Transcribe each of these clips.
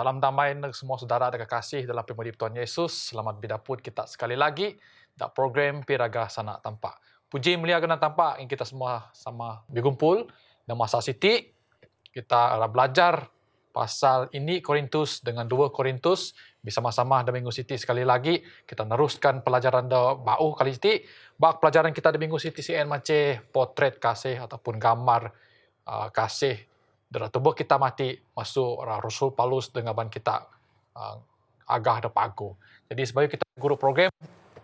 Salam damai untuk semua saudara dan kekasih dalam pemudip Tuhan Yesus. Selamat bidaput kita sekali lagi dalam program Piraga Sana Tampak. Puji mulia kena tampak yang kita semua sama berkumpul dan masa siti kita belajar pasal ini Korintus dengan 2 Korintus bersama-sama di Minggu Siti sekali lagi kita neruskan pelajaran bau kali siti. Bak pelajaran kita di Minggu Siti CN macam potret kasih ataupun gambar kasih dalam tubuh kita mati masuk Rasul Paulus dengan ban kita agah dan pagu. Jadi sebagai kita guru program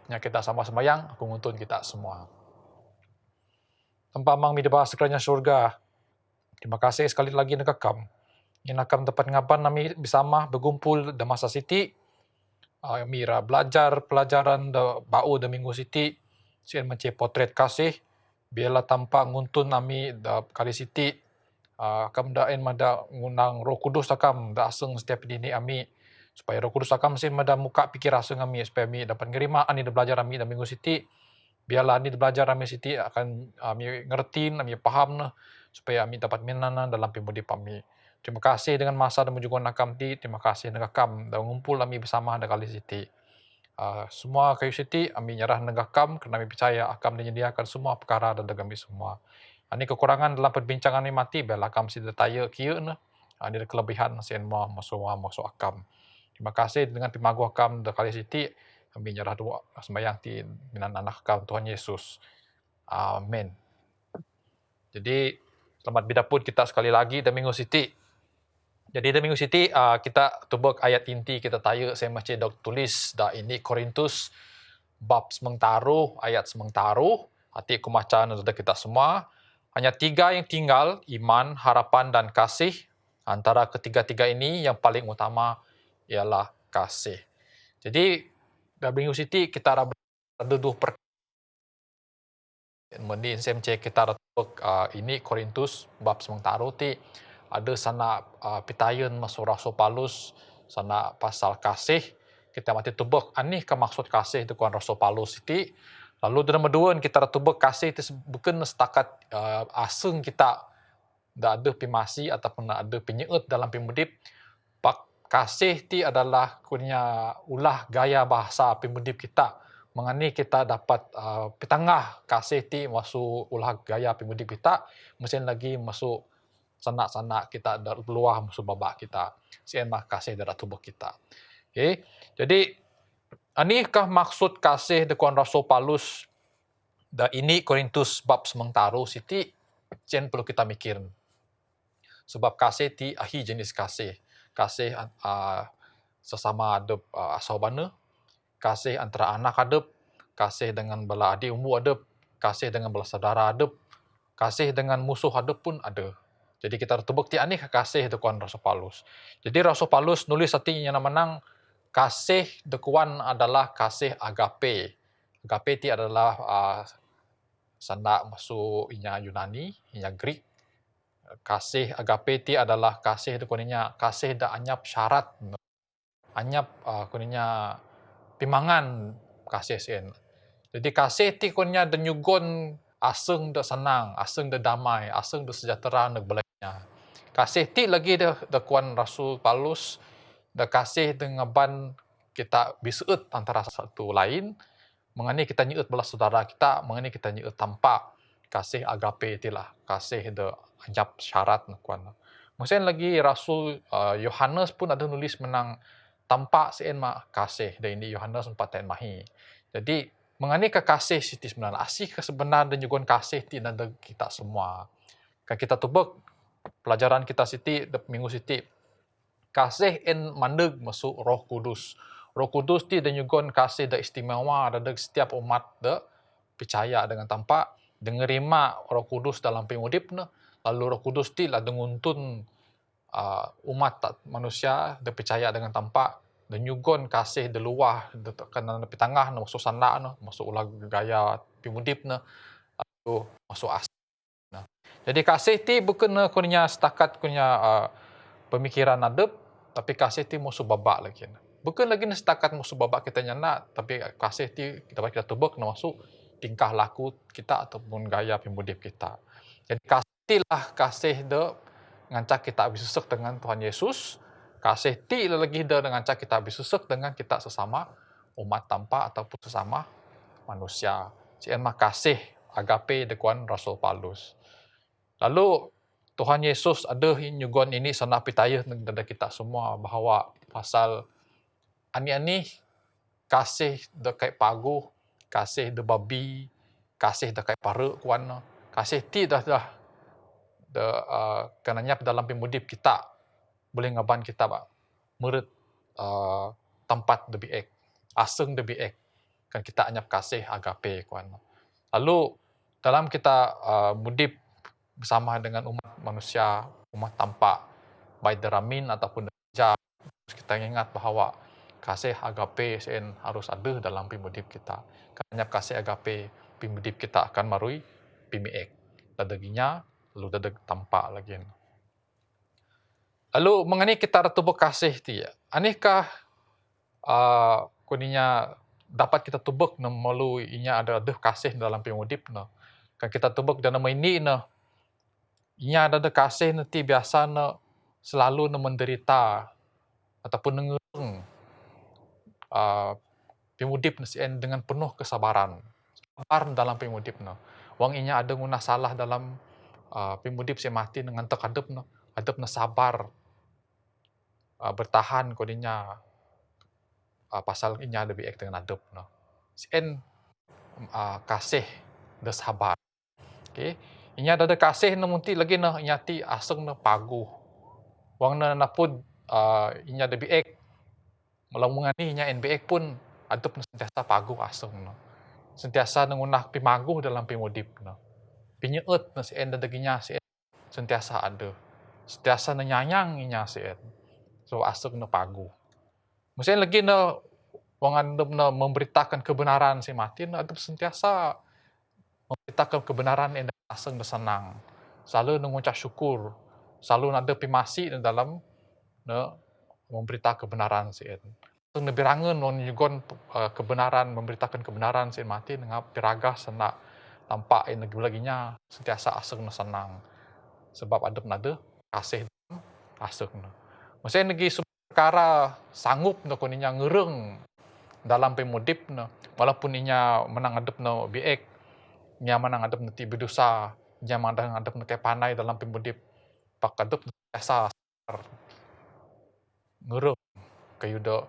yang kita sama-sama yang aku nguntun kita semua. Tempat mang midba sekalinya surga. Terima kasih sekali lagi nekakam. Yang nakam dapat ngapan nami bersama berkumpul di masa siti. Mira belajar pelajaran da bau de minggu siti. Sian macam potret kasih. Biarlah tampak nguntun nami da kali siti. Kam daen mada ngunang Roh Kudus akam da aseng setiap dini ami supaya Roh Kudus akam sin mada muka pikir aseng ami supaya ami dapat nerima ani da belajar ami da minggu siti. Biarlah ani da belajar ami siti akan ami ngerti, ami paham nah supaya ami dapat minana dalam pemudip ami. Terima kasih dengan masa dan menjugon nakam ti. Terima kasih dengan kam da ngumpul ami bersama da kali siti. Semua kayu siti ami nyerah dengan kam kerana ami percaya akam menyediakan semua perkara dan kami semua. Ini kekurangan dalam perbincangan ini mati biarlah akam si detaya kia na. Ini kelebihan sen masuk akam. Terima kasih dengan pimagu akam da kali siti kami nyerah doa sembahyang ti minan anak akam Tuhan Yesus. Amin. Jadi selamat bidaput kita sekali lagi da minggu siti. Jadi da minggu siti kita tubuk ayat inti kita tanya saya macam dok tulis da ini Korintus bab semengtaruh ayat semengtaruh. Hati aku maca nada kita semua. Hanya 3 yang tinggal, iman, harapan, dan kasih. Antara ketiga-tiga ini yang paling utama ialah kasih. Jadi, dalam minggu siti kita ada 2 perkara. Mending saya kita ini Korintus, bab semengtaruh ti, ada sana pitayan masuk Rasul Paulus, sana pasal kasih. Kita mati tubuk, ani ke maksud kasih itu Rasul Paulus itu. Lalu dalam kedua kita tubuk kasih itu bukan setakat asing kita dah ada pimasi ataupun ada penyeut dalam pemudip. Pak kasih ti adalah punya ulah gaya bahasa pemudip kita. Mengani kita dapat petangah kasih ti masuk ulah gaya pemudip kita, mesin lagi masuk sanak-sanak kita dari luar masuk babak kita. Sian mah kasih dari tubuh kita. Okay. Jadi anikah maksud kasih dengan Rasul Paulus da ini Korintus bab semengtaruh siti jen perlu kita mikir. Sebab kasih ti ahi jenis kasih. Kasih sesama adep sahabat, kasih antara anak adep, kasih dengan bala adik umur adep, kasih dengan bala saudara adep, kasih dengan musuh adep pun ada. Jadi kita terbukti ani kasih dengan Rasul Paulus. Jadi Rasul Paulus nulis artinya menang kasih dekuan adalah kasih agape. Agape ti adalah sana masuk inya Yunani, inya Greek. Kasih agape ti adalah kasih dekuaninya kasih da anyap syarat. Anyap kuninya pimangan kasih sen. Jadi kasih ti kunya da nyugon aseng da senang, aseng da damai, aseng da sejahtera neg belanya. Kasih ti lagi da kuan Rasul Paulus da kasih dengan ban kita biseut antara satu lain, mengani kita nyeut belas saudara kita, mengani kita nyeut tanpa kasih agape itilah, kasih da anjap syarat kuan. Mungkin lagi Rasul Yohanes pun ada nulis menang tanpa sen mah kasih da ini Yohanes 4 ayat mahi. Jadi mengani kekasih siti sebenarnya asih kesebenar dan juga kasih ti nanda kita semua. Kan kita tubek pelajaran kita siti minggu siti kasih en mandeg masuk Roh Kudus. Roh Kudus ti dan juga kasih da istimewa ada setiap umat da percaya dengan tanpa dengerima Roh Kudus dalam pengudipna. Lalu Roh Kudus ti lah denguntun umat manusia da percaya dengan tanpa dan juga kasih da luah kena di tengah masuk sana masuk ulah gaya pengudipna lalu masuk asal. Jadi kasih ti bukan kunya setakat kunya pemikiran adep, tapi kasih ti musuh babak lagi. Bukan lagi setakat musuh babak kita nyana, tapi kasih ti kita tubuk masuk tingkah laku kita ataupun gaya pemudip kita. Jadi kasih lah kasih de ngancak kita bisesek dengan Tuhan Yesus. Kasih ti lagi dah dengan cara kita bisusuk dengan kita sesama umat tanpa ataupun sesama manusia. Sien mah kasih agape dekuan Rasul Paulus. Lalu Tuhan Yesus ada nyugon ini sana pitayah kepada kita semua bahawa pasal ani-ani kasih dekat pagu, kasih de babi, kasih dekat paruk kuan, kasih ti dah kananya dalam pimudip kita boleh ngaban kita ba murid tempat debi ek, aseng debi ek, kan kita anyap kasih agape kuan. Lalu dalam kita mudip bersama dengan umat manusia, umat tanpa, baik deramin ataupun derajat, kita ingat bahawa kasih agape sen harus ada dalam pimudip kita. Karena kasih agape pimudip kita akan marui pimiek. Dadaginya, lalu dadag tampak lagi. Lalu mengenai kita ratu berkasih ti, anikah kuninya dapat kita tubuk melalui inya ada kasih dalam pimudip no. Kan kita tubuk dan nama ini no. Inya ada kasih nanti biasa no selalu no menderita ataupun nengerung pimudip sien dengan penuh kesabaran. Sabar dalam pimudip no. Wang inya ada guna salah dalam pimudip si mati dengan terkadep no. Hadap no sabar bertahan kodinya pasal inya ada biek dengan hadap no. Sien kasih dan sabar. Okay. Inya ada kasih no munti lagi no inya ti aseng no pagu. Wang na napud inya ada biek melamungan ni inya NBX pun adep sentiasa pagu aseng no. Sentiasa ngunah pimagu dalam pimudip no. Pinyeut na sien dadaginya sien sentiasa ada. Sentiasa nyanyang inya sien. So aseng no pagu. Mesti lagi no wang adep no memberitakan kebenaran si mati no adep sentiasa memberitakan kebenaran yang aseng dan senang. Selalu mengucap syukur. Selalu ada pimasi dalam memberitakan kebenaran sien. Lebih rangen non yugon kebenaran memberitakan kebenaran sien mati dengan piragah senak tampak yang laginya sentiasa aseng dan senang. Sebab ada kasih aseng. Mesti lagi perkara sanggup no kuninya ngereng dalam pemudip no. Walaupun inya menang adep no biek, inya menang adep no ti berdosa, inya menang adep no pandai dalam pemudip. Pak adep biasa ngereng kayuda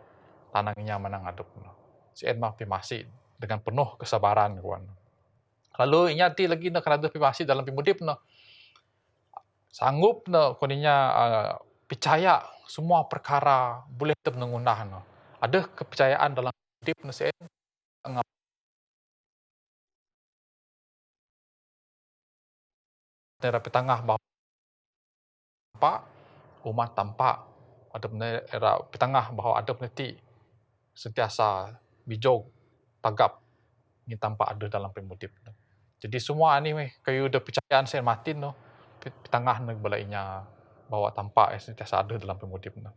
tanangnya menang adep no. Sien mah pimasi dengan penuh kesabaran kawan. Lalu inya ti lagi no kana pimasi dalam pemudip no. Sanggup no kuninya percaya semua perkara boleh tetap mengunah no. Ada kepercayaan dalam hidup no sien terapi tengah bahawa umat tanpa ada era petengah bahawa ada peneti sentiasa bijog tagap ni tanpa ada dalam pemudip no. Jadi semua ni kayu ada percayaan sen matin no petengah nag balainya bahawa tanpa sentiasa ada dalam pemudip no.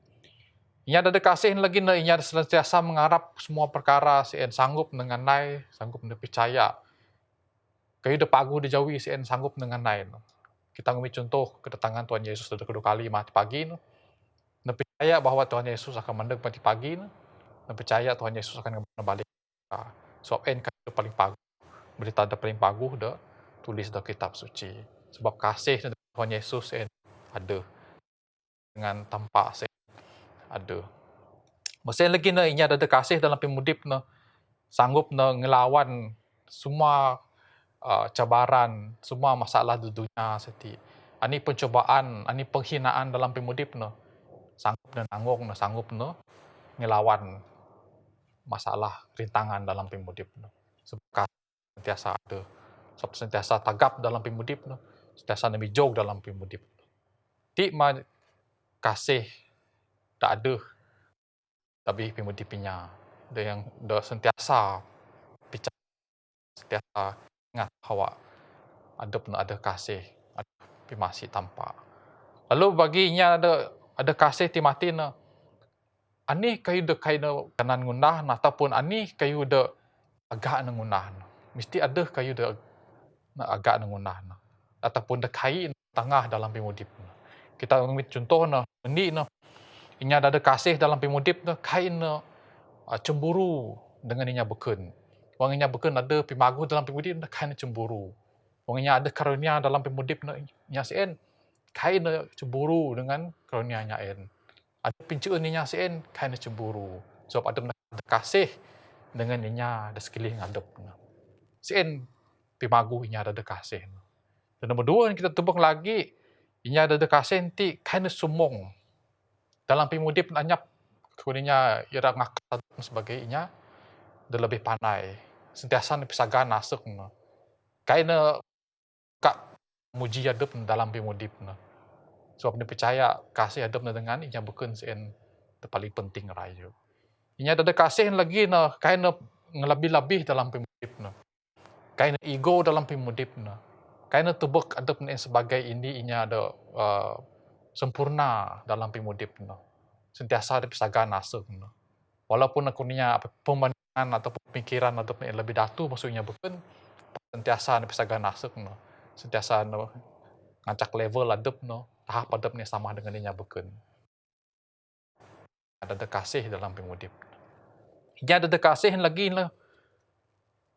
Inya ada kasih lagi no inya sentiasa mengharap semua perkara sen sanggup dengan nai, sanggup percaya. Kayu ada pagu di jawi sen sanggup dengan nai no. Kita ngambil contoh kedatangan Tuhan Yesus pada kedua kali mati pagi no. Dan percaya bahawa Tuhan Yesus akan mendek mati pagi no. Dan percaya Tuhan Yesus akan kembali. Sebab en kata paling pagu. Berita ada paling pagu dah tulis dalam kitab suci. Sebab kasih Tuhan Yesus en ada dengan tampak sen ada. Mesti lagi no inya ada kasih dalam pemudip no sanggup no ngelawan semua cabaran, semua masalah di dunia seti. Ani pencobaan, ani penghinaan dalam pemudip no. Sanggup dan nanggung no, sanggup no ngelawan masalah rintangan dalam pemudip no. Sebab sentiasa ada. Sebab sentiasa tagap dalam pemudip no. Sentiasa namijog dalam pemudip. Ti ma kasih tak ada tapi pemudipnya. Dia yang sentiasa bicara, sentiasa ingat bahawa ada kasih, ada masih tampak. Lalu baginya ada kasih ti mati na. Ani kayu de kayu kanan ngunah ataupun ani kayu de agak ngunah. Mesti ada kayu de agak ngunah. Ataupun de kayu tengah dalam pemudip. Kita ambil contoh na, ini na Inya ada kasih dalam pimudip na kain na cemburu dengan inya beken. Wang inya beken ada pimagu dalam pimudip na kain na cemburu. Wang inya ada karunia dalam pimudip na inya sien kain na cemburu dengan karunia nya en. Ada pincuan inya sien kain na cemburu. Sebab ada kasih dengan inya ada sekeliling adep na. Sien pimagu inya ada kasih. Dan nombor dua yang kita tebak lagi, inya ada kasih ti kain na sumong. Dalam pimudip anyap kuninya ira ngakal sebagai inya dia lebih pandai. Sentiasa ni pisaga nasuk no. Kaina kak muji adep dalam pimudip no. Sebab ni percaya kasih adep dengan inya bukan sen paling penting rayu. Inya ada kasih lagi no kaina ngelebih-lebih dalam pimudip no. Kaina ego dalam pimudip no. Kaina tubuk adep ni sebagai ini inya ada sempurna dalam pimudip no. Sentiasa ada pisaga nasuk no. Walaupun aku niya pemandangan atau pemikiran atau lebih datu maksudnya bukan sentiasa ada pisaga nasuk no. Sentiasa no ngacak level adep no. Tahap adep ni sama dengan inya bukan. Ada kasih dalam pimudip. Inya ada kasih lagi lah.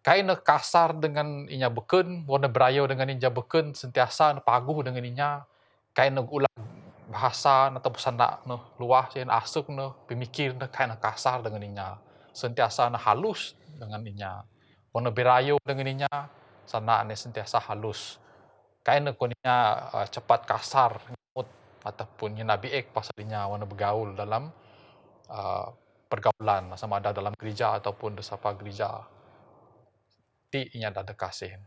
Kain kasar dengan inya beken, warna berayo dengan inya beken, sentiasa paguh dengan inya, kain ulang bahasa atau pesanda no luah sien asuk no pemikir no kain kasar dengan inya, sentiasa halus dengan inya, warna berayo dengan inya, sana ne sentiasa halus, kain koninya cepat kasar ataupun nya biek pasal inya warna bergaul dalam pergaulan sama ada dalam gereja ataupun desapa gereja. Ti inya ada kasih.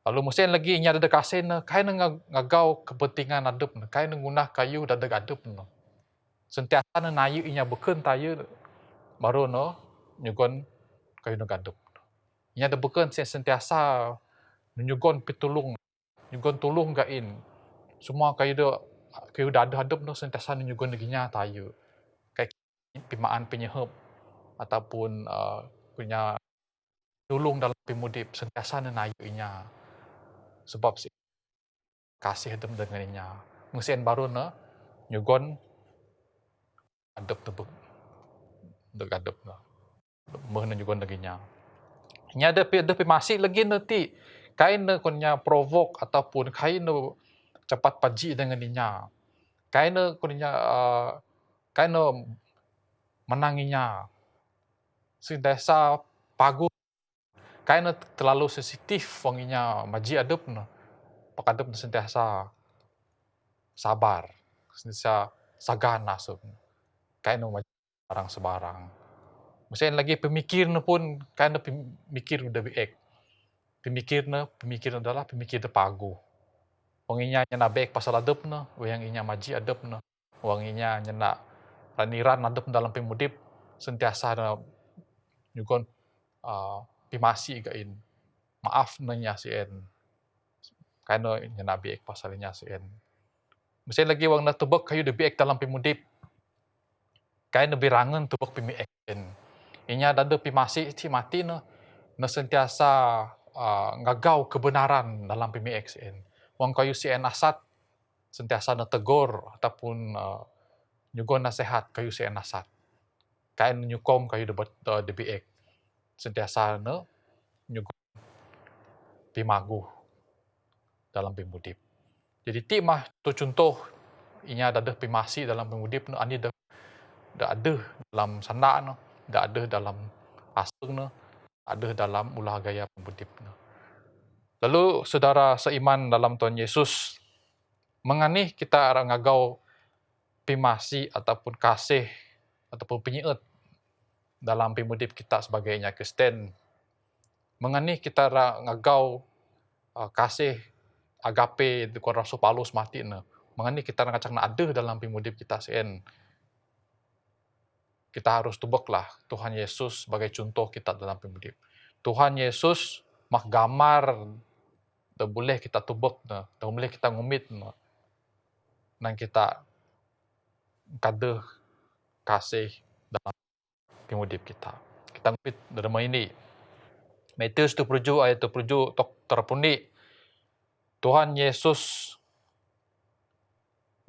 Lalu musim lagi inya ada kasih na kain ngagau kepentingan adep na kain ngunah kayu dada adep no. Sentiasa na nayu inya beken tayu baru no nyugon kayu na adep. Inya ada beken sentiasa nyugon pitulung, nyugon tulung gain. Semua kayu dada adep no sentiasa nyugon ginya tayu. Kayak pimaan penyehep ataupun punya tulung dalam pimudip sentiasa na nayu inya. Sebab kasih adep dengan inya. Musim baru na nyugon adep tebuk dek adep na. Meh nyugon laginya. Inya ada masih lagi nanti kain na kunya provok ataupun kain na cepat paji dengan inya. Kain na kunya kain na menanginya. Sentiasa pagu kain na terlalu sensitif wanginya maji adep na. Pak adep sentiasa sabar, sentiasa sagan nasuk. Kain na barang sebarang. Mesin lagi pemikir na pun kain na pemikir udah biek. Pemikir adalah pemikir pagu. Wanginya nyana biek pasal adep na, yang inya maji adep na. Wanginya nyana raniran adep dalam pemudip sentiasa na nyugon pimasi gain. Maaf nanya sien. Kain na nyana biek pasalnya sien. Mesin lagi wang na tebek kayu de biek dalam pemudip. Kain na birangan tebek pemiek sien. Inya ada pimasi ti mati na sentiasa ngagau kebenaran dalam PMXN. Wang kayu CN asat sentiasa na tegur ataupun nyugon nasihat kayu CN asat. Kain nyukom kayu DBX. Sentiasa na nyugon pimagu dalam pimudip. Jadi ti mah tu contoh inya ada pimasi dalam pimudip no ani da ada dalam sanda no, da ada dalam asung no, ada dalam ulah gaya pemudip no. Lalu saudara seiman dalam Tuhan Yesus, menganih kita ngagau pimasi ataupun kasih ataupun penyiut dalam pimudip kita sebagainya Kristen. Menganih kita ngagau kasih agape di Rasul Paulus mati na. Menganih kita ngacak na ada dalam pimudip kita sen. Kita harus tubeklah Tuhan Yesus sebagai contoh kita dalam pimudip. Tuhan Yesus mak gamar tak boleh kita tubek na, tak boleh kita ngumit na. Nang kita kada kasih dalam pimudip kita. Kita ngumit dalam ini. Matius 27 ayat 27 tok terpundi. Tuhan Yesus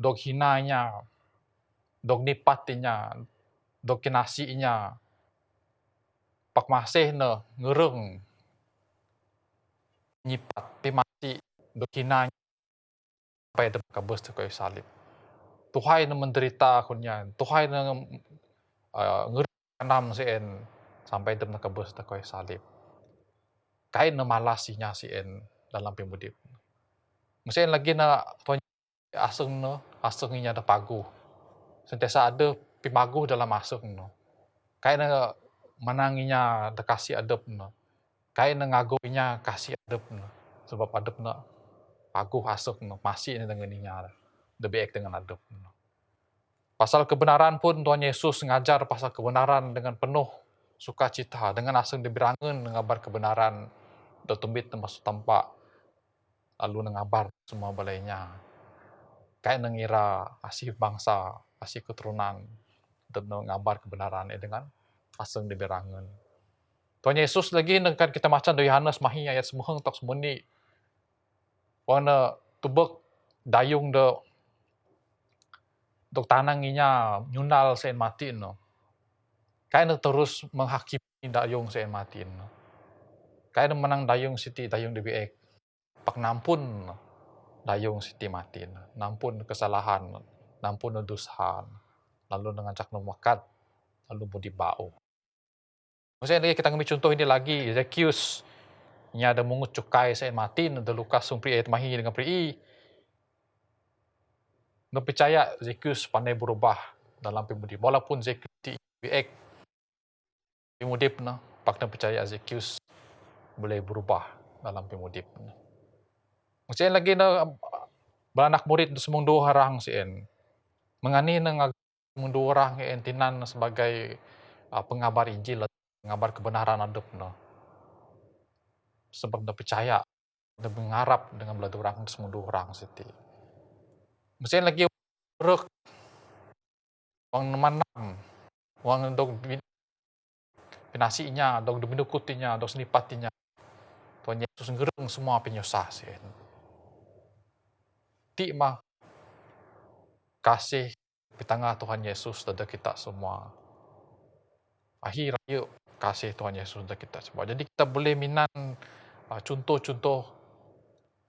dog hinanya dog nipat inya, dog kinasi inya, pak masih na ngereng nyipat, pi mati dog kinanya sampai dep kabus tu kayu salib. Tuhai na menderita kunyan, Tuhai na ngereng kanam sien sampai dep na kabus tu kayu salib. Kain na malas inya sien dalam pimudip. Mesin lagi na aseng no, aseng inya da paguh. Sentiasa ada pimaguh dalam aseng no. Kain na mananginya da kasih adep no. Kain na ngago inya kasih adep no. Sebab adep na paguh aseng no, masih ni dengan inya da beek dengan adep no. Pasal kebenaran pun Tuhan Yesus ngajar pasal kebenaran dengan penuh sukacita, dengan aseng dibirangen ngabar kebenaran da tumbit na masuk tampak lalu ngabar semua balainya. Kain ngira asih bangsa, asih keturunan dan ngabar kebenaran dengan aseng dibirangen. Tuhan Yesus lagi nengkan kita macam dari Yohanes mahi ayat semuheng tok semuni. Wana tubek dayung dok tanang inya nyunal sen mati no. Kain terus menghakimi dayung sen mati no. Kain menang dayung siti dayung dibiek. Pak nampun dayung siti mati no. Nampun kesalahan, nampun dosa. Lalu dengan cak makat, lalu budi bau. Maksudnya kita ngambil contoh ini lagi, Zacchaeus nya ada mungut cukai sen mati ada Lukas sumpri ayat mahi dengan pri. Nggak percaya Zacchaeus pandai berubah dalam pimudip. Walaupun Zacchaeus diek pimudip no, pak na percaya Zacchaeus boleh berubah dalam pimudip. Maksudnya lagi na beranak murid semung dua orang sien. Mengani na semung dua orang yang tinan sebagai pengabar Injil, pengabar kebenaran adep no. Sebab na percaya, na mengharap dengan belah orang semung dua orang siti. Maksudnya lagi rek wang manam, wang dog pinasinya, dog binukutinya, dog senipatinya. Tuhan Yesus ngereng semua penyusah sien. Ti mah kasih di tengah Tuhan Yesus pada kita semua. Akhir yuk kasih Tuhan Yesus pada kita semua. Jadi kita boleh minan contoh-contoh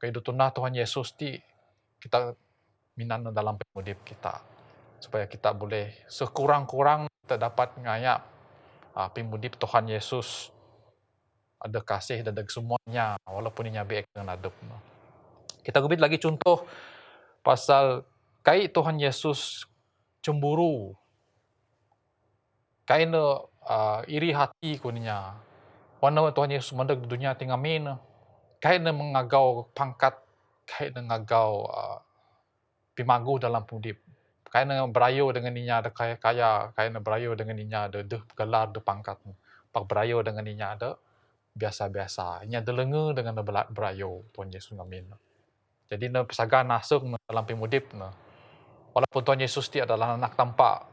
kehidupan Tuhan Yesus ti kita minan dalam pemudip kita. Supaya kita boleh sekurang-kurang kita dapat ngayak pemudip Tuhan Yesus ada kasih dan ada semuanya walaupun inya beek dengan adep. Kita gubit lagi contoh pasal kai Tuhan Yesus cemburu. Kai na iri hati kuninya. Wana Tuhan Yesus mendak di dunia tinggal min. Kai na mengagau pangkat, kai na ngagau pimagu dalam pemudip. Kai na berayo dengan inya ada kaya-kaya, kai na berayo dengan inya ada gelar de pangkat. Pak berayo dengan inya ada biasa-biasa. Inya ada lenga dengan berayo Tuhan Yesus ngamin. Jadi na pesaga nasung dalam pemudip na. Walaupun Tuhan Yesus dia adalah anak tampak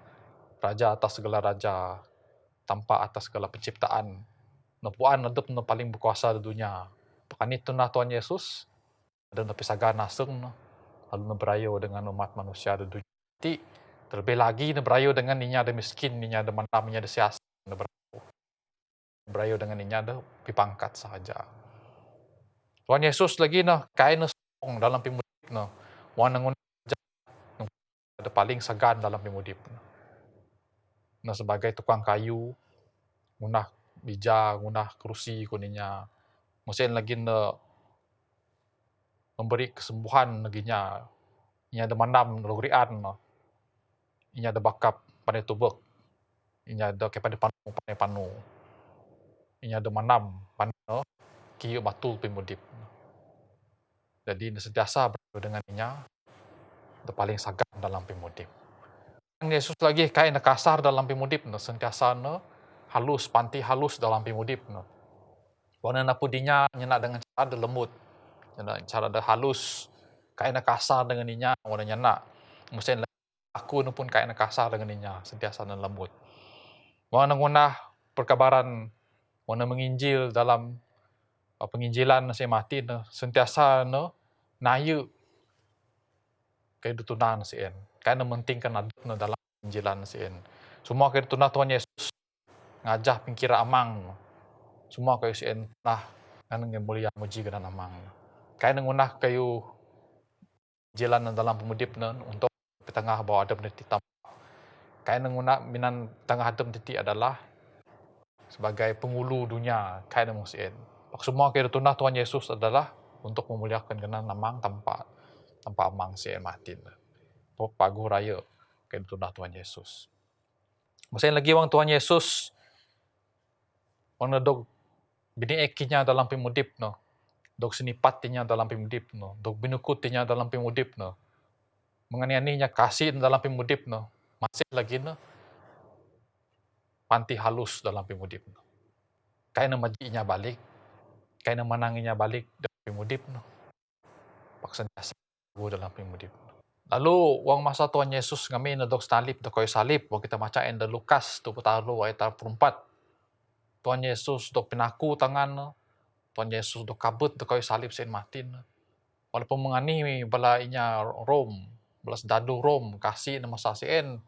raja atas segala raja, tampak atas segala penciptaan. Napuan adep na paling berkuasa di dunia. Pekan itu na Tuhan Yesus ada na pesaga nasung na. Lalu na berayo dengan umat manusia di dunia. Jadi terlebih lagi na berayo dengan inya ada miskin, inya ada manam, inya ada siasat, na berayo dengan inya ada pipangkat sahaja. Tuhan Yesus lagi na kain na dalam pimudip na. Wan nangun ada paling segan dalam pimudip na. Na sebagai tukang kayu, ngunah bija, ngunah kerusi kuninya. Mesin lagi na memberi kesembuhan naginya. Inya ada mandam logrian na. Inya ada bakap pandai tubek. Inya ada kepada pandai panu. Inya ada mandam pandai no, kiyu batul pimudip. Jadi sentiasa berdoa dengan inya, ada paling sagan dalam pimudip. Yesus lagi kain kasar dalam pimudip, sentiasa halus, panti halus dalam pimudip. Wana napudinya nyena dengan cara ada lembut, cara ada halus, kain kasar dengan inya, wana nyena. Mesin aku pun kain kasar dengan inya, sentiasa dan lembut. Wana ngunah perkabaran, wana menginjil dalam penginjilan nasi mati, sentiasa nayu kehidupan sien. Kain mementingkan adep dalam Injilan sien. Semua kaya tunah Tuhan Yesus ngajah pingkira amang. Semua kayu sien nah ngan mulia muji kedan amang. Kaya ngunah kayu jalan dalam pemudip untuk petengah bawah adem niti tam. Kaya ngunah minan tengah adem niti adalah sebagai pengulu dunia kaya nemu sien. Semua kaya tunah Tuhan Yesus adalah untuk memuliakan kenan amang tanpa amang sien matin. Pagu raya kaya tunah Tuhan Yesus. Masain lagi wang Tuhan Yesus wang dog bini ekinya dalam pemudip no. Dog senipat tinya dalam pemudip no. Dog binukut tinya dalam pemudip no. Menganianinya kasih dalam pemudip no. Masih lagi no. Panti halus dalam pemudip no. Kaya majinya balik. Kaya menanginya balik dalam pemudip no. Paksa jasa dalam pemudip no. Lalu wang masa Tuhan Yesus ngamin na dog salib do koy salib wang kita macain da Lukas 20 ayat 24. Tuhan Yesus do pinaku tangan no. Tuhan Yesus do kabut do koy salib sen matin. Walaupun mengani bala inya Rom, belas dadu Rom kasih nama sasien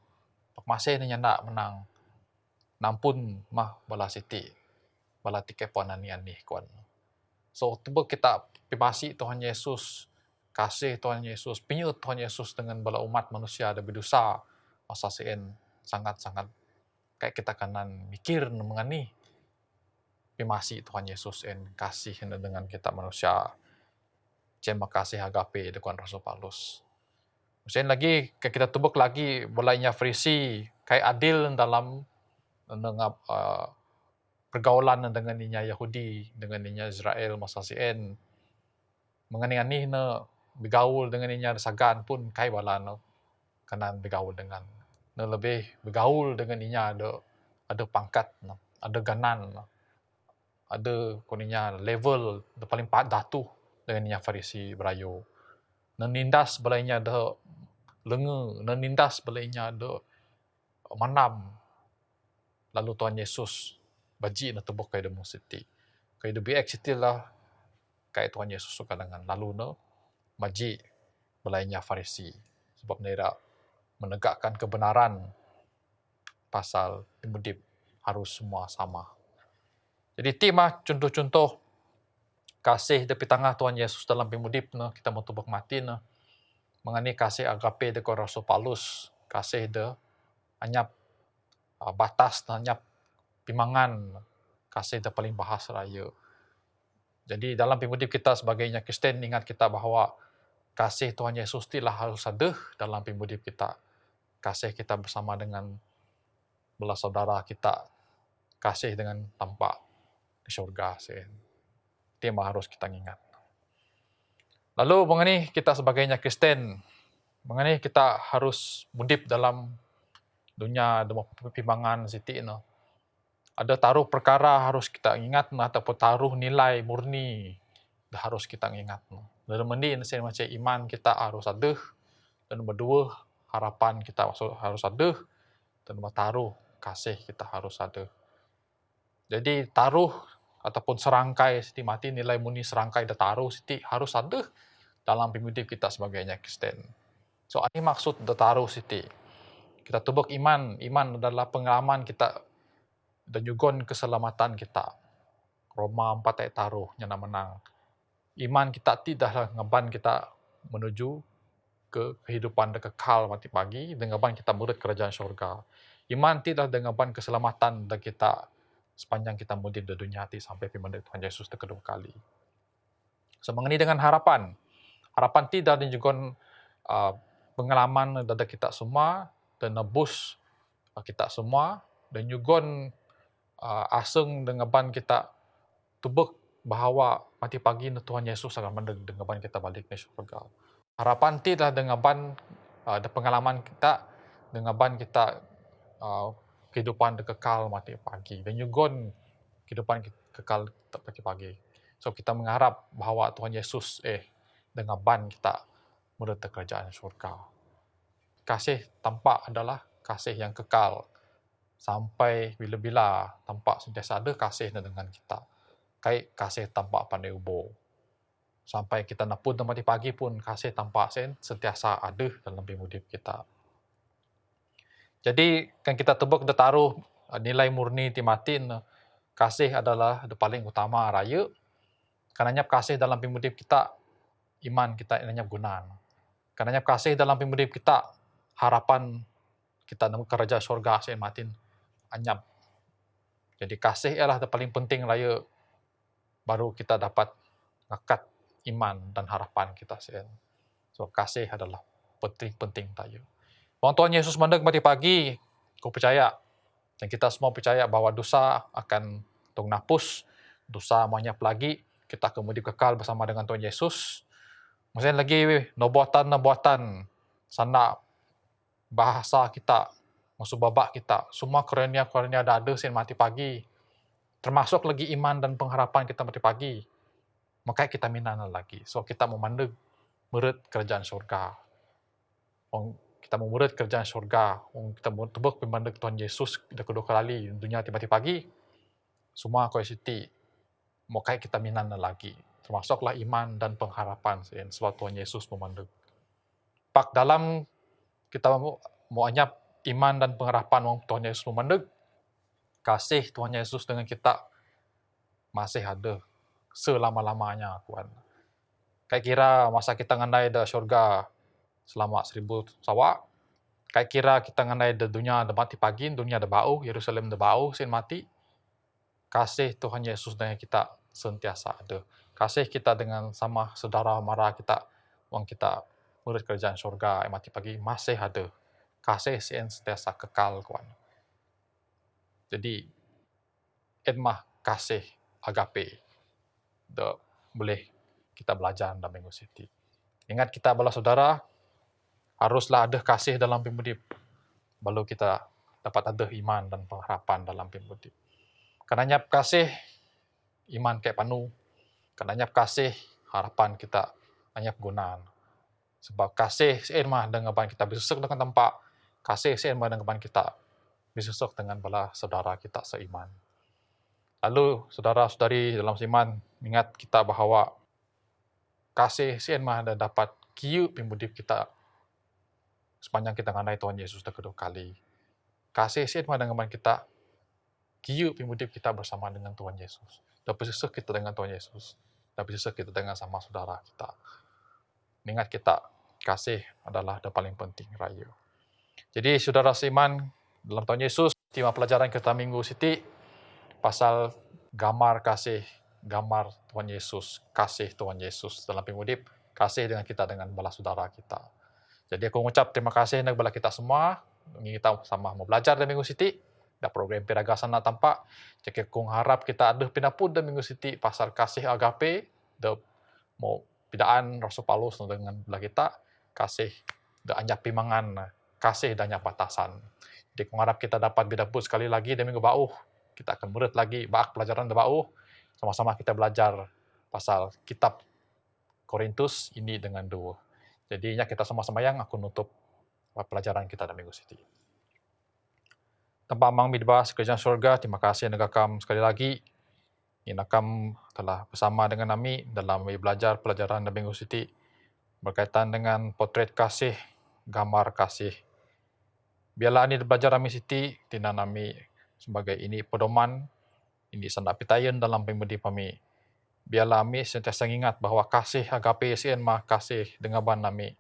pak masih nya nak menang. Nampun mah bala siti. Bala tikepon ani kuan. So tubuh kita pimasi Tuhan Yesus, kasih Tuhan Yesus, pinyut Tuhan Yesus dengan bala umat manusia ada berdosa masa sien sangat-sangat kayak kita kanan mikir mengani pimasi Tuhan Yesus en kasih dengan kita manusia. Terima kasih agape dengan Rasul Paulus. Kemudian lagi kita tubuk lagi bolanya frisi kayak adil dalam pergaulan dengan inya Yahudi dengan inya Israel masa sien mengenai na bergaul dengan inya sagan pun kai bala no kanan bergaul dengan na lebih bergaul dengan inya ada pangkat no, ada ganan no, ada kuninya level da paling datu dengan inya Farisi berayo. Nanindas balainya ada lenge, nanindas balainya ada manam. Lalu Tuhan Yesus baji na tebok kay demo siti. Kay DBX siti lah kay Tuhan Yesus suka dengan lalu no baji balainya Farisi sebab nera menegakkan kebenaran pasal pemudip harus semua sama. Jadi timah contoh-contoh kasih di tengah Tuhan Yesus dalam pemudip no kita mau tubak mati no mengani kasih agape de Rasul Paulus kasih de anyap batas anyap pimangan kasih de paling bahas raya. Jadi dalam pemudip kita sebagainya Kristen ingat kita bahwa kasih Tuhan Yesus itulah harus ada dalam pemudip kita. Kasih kita bersama dengan belas saudara kita, kasih dengan tanpa di syurga. Itu yang harus kita ingat. Lalu mengenai kita sebagainya Kristen, mengenai kita harus mudip dalam dunia demo pertimbangan siti no. Ada taruh perkara harus kita ingat ataupun taruh nilai murni harus kita ingat no. Dalam mendi macam iman kita harus ada dan nomor dua harapan kita harus ada dan nomor taruh kasih kita harus ada. Jadi taruh ataupun serangkai siti mati nilai murni serangkai dan taruh siti harus ada dalam pemudip kita sebagainya Kristen. So ini maksud taruh siti. Kita tubuk iman adalah pengalaman kita dan juga keselamatan kita. Roma 4 ayat taruh yang menang. Iman kita tidaklah ngeban kita menuju ke kehidupan kekal mati pagi dengan ban kita murid kerajaan syurga. Iman tidak dengan ban keselamatan dan kita sepanjang kita mudip di dunia hati sampai pemandang Tuhan Yesus kedua kali. So mengenai dengan harapan. Harapan tidak dan juga pengalaman dari kita semua dan nebus kita semua dan juga aseng dengan ban kita tubuk bahawa mati pagi Tuhan Yesus akan dengan ban kita balik ke syurga. Harapan tidak dengan ban ada pengalaman kita dengan ban kita kehidupan kekal mati pagi dan juga kehidupan kekal pagi. So kita mengharap bahawa Tuhan Yesus dengan ban kita murid kerajaan syurga. Kasih tampak adalah kasih yang kekal sampai bila-bila tampak sentiasa ada kasih dengan kita. Kayak kasih tampak pandai ubo. Sampai kita napun mati pagi pun kasih tampak sentiasa ada dalam pemudip kita. Jadi kan kita tebak dah taruh nilai murni ti matin kasih adalah the paling utama raya. Karena kasih dalam pimudip kita, iman kita inanya gunaan. Karena kasih dalam pimudip kita, harapan kita nemu kerja surga sen matin anyap. Jadi kasih ialah the paling penting raya baru kita dapat ngakat iman dan harapan kita sen. So kasih adalah penting-penting raya. Bang Tuhan Yesus mandek mati pagi, aku percaya dan kita semua percaya bahwa dosa akan tung napus, dosa banyak lagi, kita kemudian kekal bersama dengan Tuhan Yesus. Maksudnya lagi nubuatan sana bahasa kita, masuk babak kita, semua kurnia-kurnia ada sen mati pagi, termasuk lagi iman dan pengharapan kita mati pagi. Maka kita minana lagi. So kita memandang murid kerajaan surga. Kita memurid kerajaan surga. Kita tebak memandang Tuhan Yesus kedua kali dunia tiba-tiba pagi. Semua kau siti. Maka kita minana lagi. Termasuklah iman dan pengharapan sebab Tuhan Yesus memandang. Pak dalam kita mau anyap iman dan pengharapan Tuhan Yesus memandang. Kasih Tuhan Yesus dengan kita masih ada selama-lamanya, Tuhan. Kayak kira masa kita ngandai da surga selama 1000 sawa, kayak kira kita ngandai da dunia da mati pagi, dunia da bau, Yerusalem da bau, sin mati. Kasih Tuhan Yesus dengan kita sentiasa ada. Kasih kita dengan sama saudara mara kita, wang kita murid kerajaan surga yang mati pagi, masih ada. Kasih sentiasa kekal, kawan. Jadi, edmah kasih agape. Da boleh kita belajar dalam Minggu Siti. Ingat kita bala saudara, haruslah ada kasih dalam pimudip. Baru kita dapat ada iman dan pengharapan dalam pimudip. Karena nyap kasih, iman kayak panu. Karena nyap kasih, harapan kita anyap gunaan. Sebab kasih seirmah dengan kita bisa dengan tempat. Kasih seirmah dengan kita bisa dengan bala saudara kita seiman. Lalu saudara-saudari dalam seiman, ingat kita bahawa kasih seirmah dan dapat kiu pimudip kita sepanjang kita ngandai Tuhan Yesus kedua kali. Kasih seirmah dengan kita kiu pimudip kita bersama dengan Tuhan Yesus. Dan bersesek kita dengan Tuhan Yesus. Dan bersesek kita dengan sama saudara kita. Ingat kita, kasih adalah yang paling penting raya. Jadi saudara seiman, dalam Tuhan Yesus, tema pelajaran kita minggu siti, pasal gambar kasih, gambar Tuhan Yesus, kasih Tuhan Yesus dalam pimudip, kasih dengan kita dengan bala saudara kita. Jadi aku mengucap terima kasih kepada kita semua, kita sama mau belajar dalam minggu siti, da program piraga sana tampak. Jadi aku harap kita ada pinapun dalam minggu siti pasal kasih agape, da mau pidaan Rasul Paulus dengan belah kita, kasih da anyap pimangan, kasih dan anyap batasan. Jadi aku harap kita dapat bidapun sekali lagi dalam minggu bau, kita akan murid lagi bak pelajaran da bau, sama-sama kita belajar pasal kitab Korintus ini dengan dua. Jadi kita sama-sama yang aku nutup pelajaran kita dalam minggu siti. Tanpa amang midbas kerajaan surga, terima kasih negakam sekali lagi. Inakam telah bersama dengan kami dalam belajar pelajaran dalam minggu siti berkaitan dengan potret kasih, gambar kasih. Biarlah ini belajar kami siti, tina kami sebagai ini pedoman, ini sandak pitayan dalam pemudi kami. Biarlah kami sentiasa ingat bahawa kasih agape sien mah kasih dengan ban kami.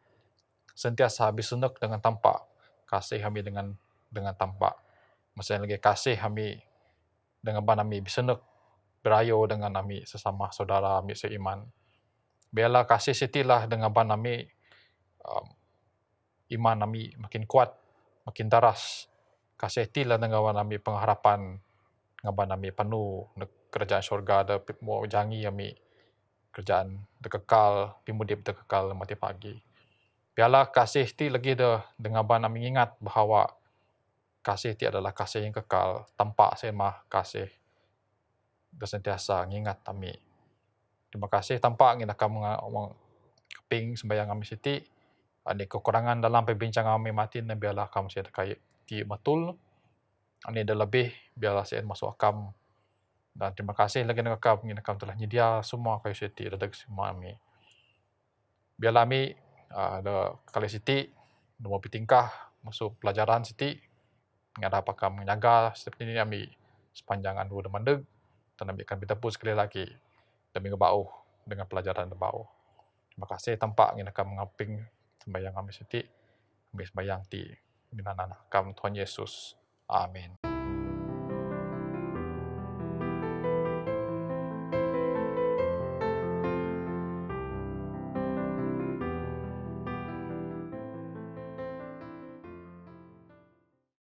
Sentiasa habis senuk dengan tampak, kasih kami dengan tampak. Maksudnya lagi kasih kami dengan ban kami bisenuk berayo dengan kami sesama saudara kami seiman. Biarlah kasih sitilah dengan ban kami iman kami makin kuat, makin daras. Kasih tilah dengan ban kami pengharapan ngaban kami penuh kerajaan syurga ada mau jangi kami kerjaan dekekal pimudip dekekal mati pagi. Biarlah kasih ti lagi dah dengan ban kami ingat bahawa kasih ti adalah kasih yang kekal, tampak semah kasih dan sentiasa mengingat kami. Terima kasih tampak ngin akan keping sembahyang kami siti. Ada kekurangan dalam perbincangan kami mati dan biarlah kami saya terkait ti betul. Ini ada lebih biarlah saya masuk akam. Dan terima kasih lagi dengan akam ngin akam telah nyedia semua kayu siti redak semua kami. Biarlah kami ada kali siti mau bertingkah masuk pelajaran siti ngada apakah menjaga setiap ini kami sepanjang anu demandeg, dan kami akan bertemu sekali lagi demi ngebau dengan pelajaran ngebau. Terima kasih tampak ngin akan mengaping sembahyang kami siti, kami sembahyang ti minan anak kam Tuhan Yesus. Amin.